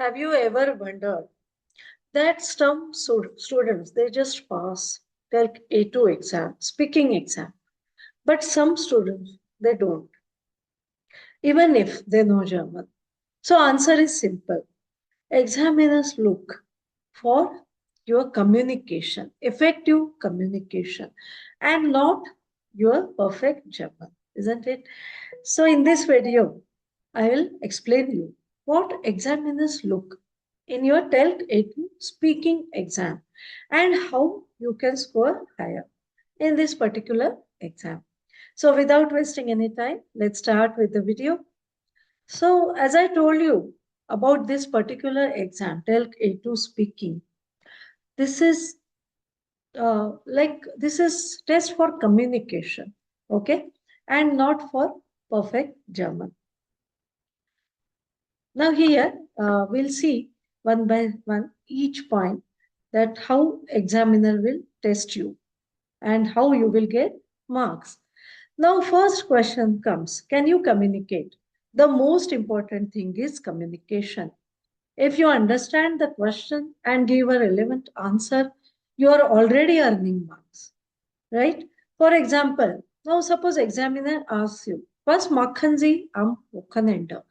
Have you ever wondered that some students they just pass TELC A2 exam, speaking exam, but some students they don't, even if they know German? So answer is simple. Examiners look for your communication, effective communication, and not your perfect German, isn't it? So in this video, I will explain you what examiners look in your TELC 18 speaking exam and how you can score higher in this particular exam. So without wasting any time, let's start with the video. So as I told you about this particular exam, TELC A2 speaking, this is this is test for communication, okay, and not for perfect German. Now here we'll see one by one each point that how examiner will test you and how you will get marks. Now first question comes, can you communicate? The most important thing is communication. If you understand the question and give a relevant answer, you are already earning marks, right? For example, now suppose examiner asks you, was Makhanji am Wochenende?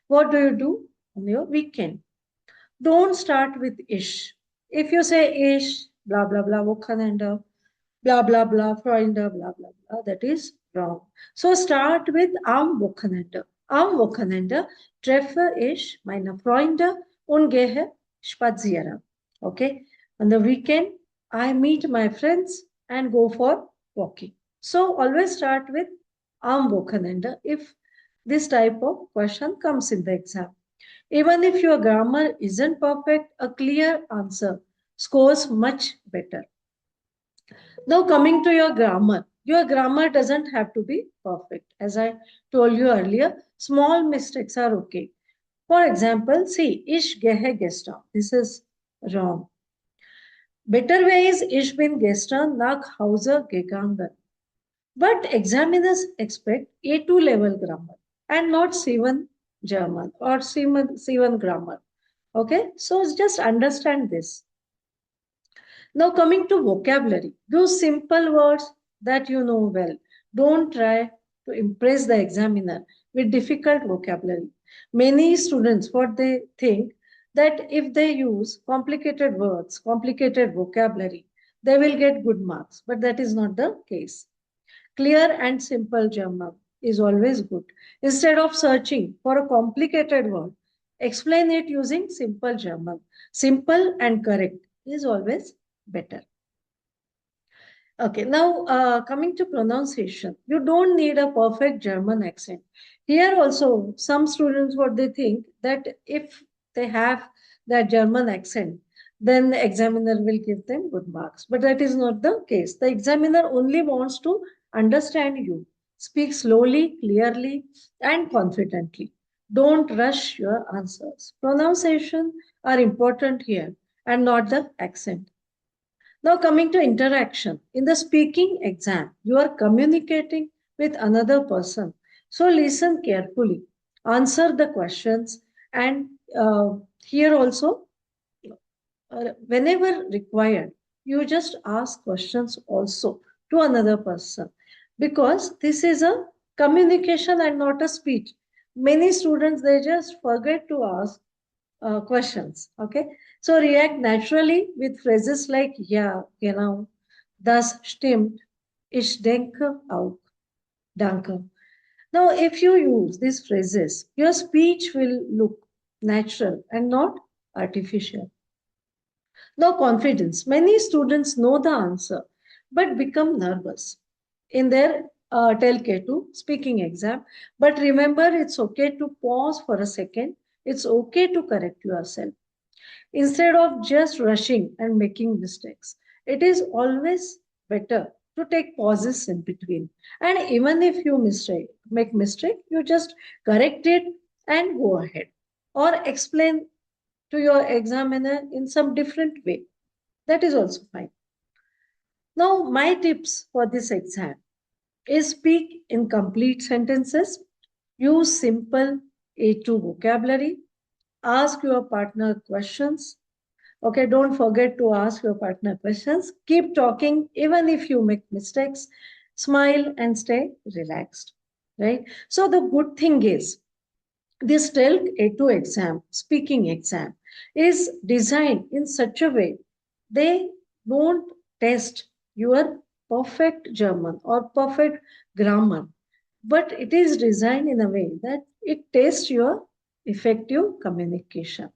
What do you do on your weekend? Don't start with ish. If you say ish, blah blah blah, Wochenende, blah blah blah, Freunde, blah blah blah, that is wrong. So start with am Wochenende. Am Wochenende treffe ich meine Freunde und gehe spazieren. Okay? On the weekend, I meet my friends and go for walking. So always start with am Wochenende if this type of question comes in the exam. Even if your grammar isn't perfect, a clear answer scores much better. Now, coming to your grammar doesn't have to be perfect. As I told you earlier, small mistakes are okay. For example, see, ich gehe gestern. This is wrong. Better way is ich bin gestern nach Hause gegangen. But examiners expect A2 level grammar and not C1 German or C1 grammar. Okay, so just understand this. Now, coming to vocabulary, use simple words that you know well. Don't try to impress the examiner with difficult vocabulary. Many students, what they think that if they use complicated words, complicated vocabulary, they will get good marks. But that is not the case. Clear and simple German is always good. Instead of searching for a complicated word, explain it using simple German. Simple and correct is always better. Okay, now coming to pronunciation, you don't need a perfect German accent. Here also, some students, what they think that if they have that German accent, then the examiner will give them good marks. But that is not the case. The examiner only wants to understand you. Speak slowly, clearly, and confidently. Don't rush your answers. Pronunciation are important here and not the accent. Now, coming to interaction. In the speaking exam, you are communicating with another person. So, listen carefully, answer the questions, and here also, whenever required, you just ask questions also to another person because this is a communication and not a speech. Many students they just forget to ask questions. Okay, so react naturally with phrases like ja, genau, das stimmt, ich denke auch, danke. Now, if you use these phrases, your speech will look natural and not artificial. Now, confidence. Many students know the answer but become nervous in their TELC A2 speaking exam. But remember, it's okay to pause for a second. It's okay to correct yourself instead of just rushing and making mistakes. It is always better to take pauses in between. And even if you make mistake, you just correct it and go ahead. Or explain to your examiner in some different way. That is also fine. Now, my tips for this exam is speak in complete sentences, use simple A2 vocabulary, Ask your partner questions. Okay, don't forget to ask your partner questions. Keep talking even if you make mistakes. Smile and stay relaxed. Right? So the good thing is this TELC A2 exam, speaking exam, is designed in such a way they don't test your perfect German or perfect grammar, but it is designed in a way that it tests your effective communication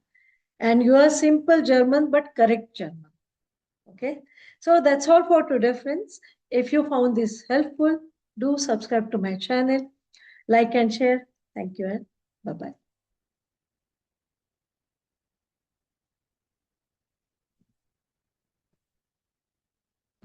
and your simple German but correct German. Okay, so that's all for today, friends. If you found this helpful, do subscribe to my channel, like and share. Thank you, and bye bye.